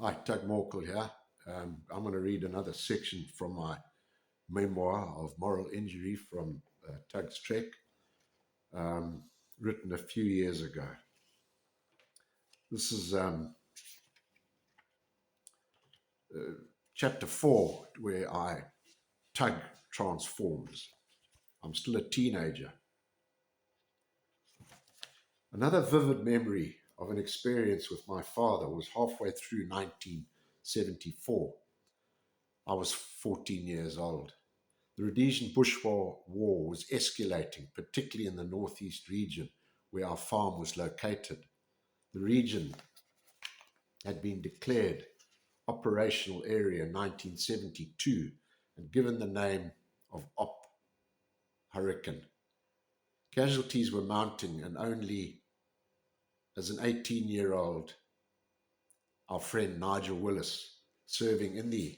Hi, Doug Morkel here. I'm going to read another section from my memoir of moral injury from Tug's Trek, um, written a few years ago. This is chapter 4, where Tug transforms. I'm still a teenager. Another vivid memory of an experience with my father was halfway through 1974. I was 14 years old. The Rhodesian War was escalating, particularly in the northeast region where our farm was located. The region had been declared operational area in 1972 and given the name of Op Hurricane. Casualties were mounting, and only as an 18-year-old, our friend Nigel Willis, serving in the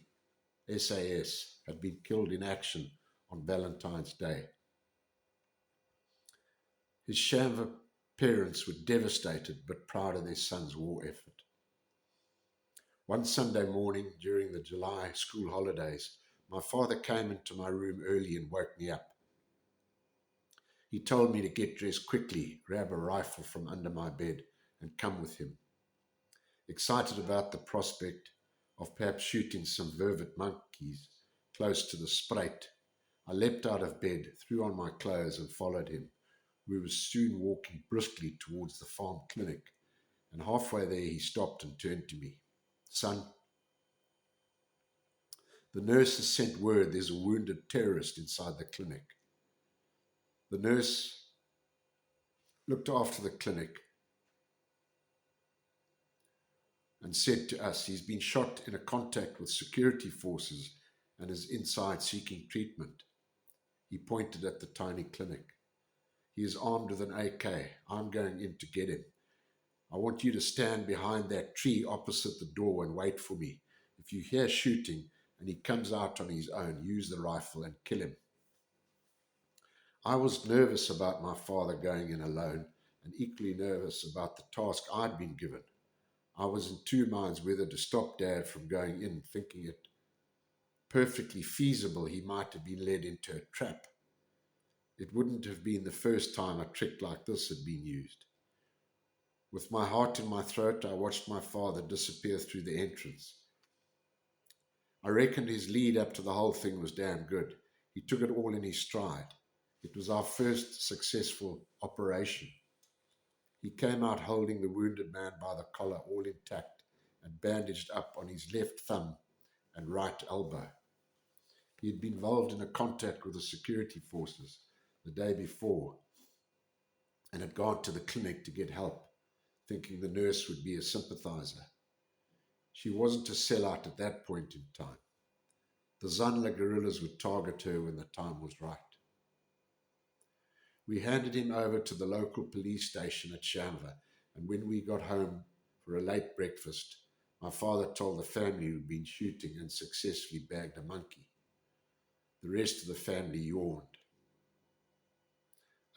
SAS, had been killed in action on Valentine's Day. His Shamva parents were devastated but proud of their son's war effort. One Sunday morning during the July school holidays, my father came into my room early and woke me up. He told me to get dressed quickly, grab a rifle from under my bed, and come with him. Excited about the prospect of perhaps shooting some vervet monkeys close to the spruit, I leapt out of bed, threw on my clothes, and followed him. We were soon walking briskly towards the farm clinic, and halfway there he stopped and turned to me. Son, the nurse has sent word there's a wounded terrorist inside the clinic. The nurse looked after the clinic and said to us, he's been shot in a contact with security forces and is inside seeking treatment. He pointed at the tiny clinic. He is armed with an AK. I'm going in to get him. I want you to stand behind that tree opposite the door and wait for me. If you hear shooting and he comes out on his own, use the rifle and kill him. I was nervous about my father going in alone and equally nervous about the task I'd been given. I was in two minds whether to stop Dad from going in, thinking it perfectly feasible he might have been led into a trap. It wouldn't have been the first time a trick like this had been used. With my heart in my throat, I watched my father disappear through the entrance. I reckoned his lead up to the whole thing was damn good. He took it all in his stride. It was our first successful operation. He came out holding the wounded man by the collar, all intact, and bandaged up on his left thumb and right elbow. He had been involved in a contact with the security forces the day before and had gone to the clinic to get help, thinking the nurse would be a sympathizer. She wasn't a sellout at that point in time. The Zanla guerrillas would target her when the time was right. We handed him over to the local police station at Shamva, and when we got home for a late breakfast, my father told the family who'd been shooting and successfully bagged a monkey. The rest of the family yawned.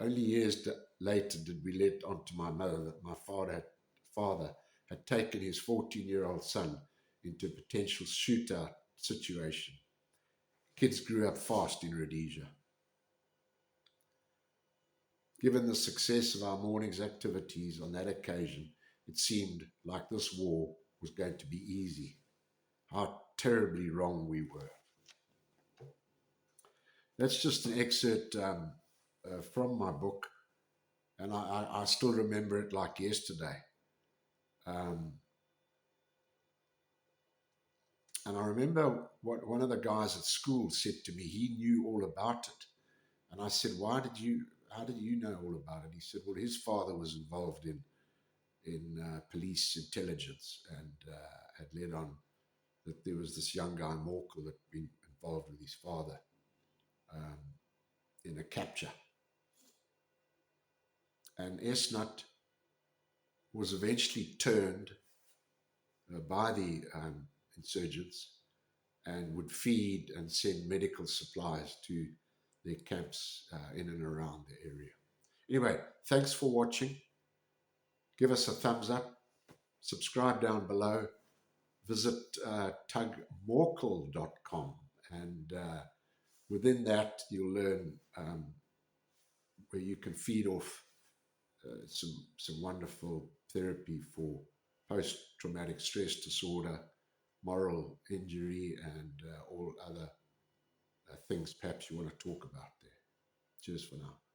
Only years later did we let on to my mother that my father had taken his 14-year-old son into a potential shootout situation. Kids grew up fast in Rhodesia. Given the success of our morning's activities on that occasion, it seemed like this war was going to be easy. How terribly wrong we were. That's just an excerpt from my book, and I still remember it like yesterday. Um, and I remember what one of the guys at school said to me. He knew all about it. And I said, how did you know all about it? He said, well, his father was involved in police intelligence and had led on that there was this young guy, Morkel, that had been involved with his father um, in a capture. And Esnut was eventually turned by the insurgents and would feed and send medical supplies to their camps in and around the area. Anyway, thanks for watching. Give us a thumbs up, subscribe down below, visit tugmorkel.com, and within that you'll learn where you can feed off some wonderful therapy for post-traumatic stress disorder, moral injury, and all other things perhaps you want to talk about there. Cheers for now.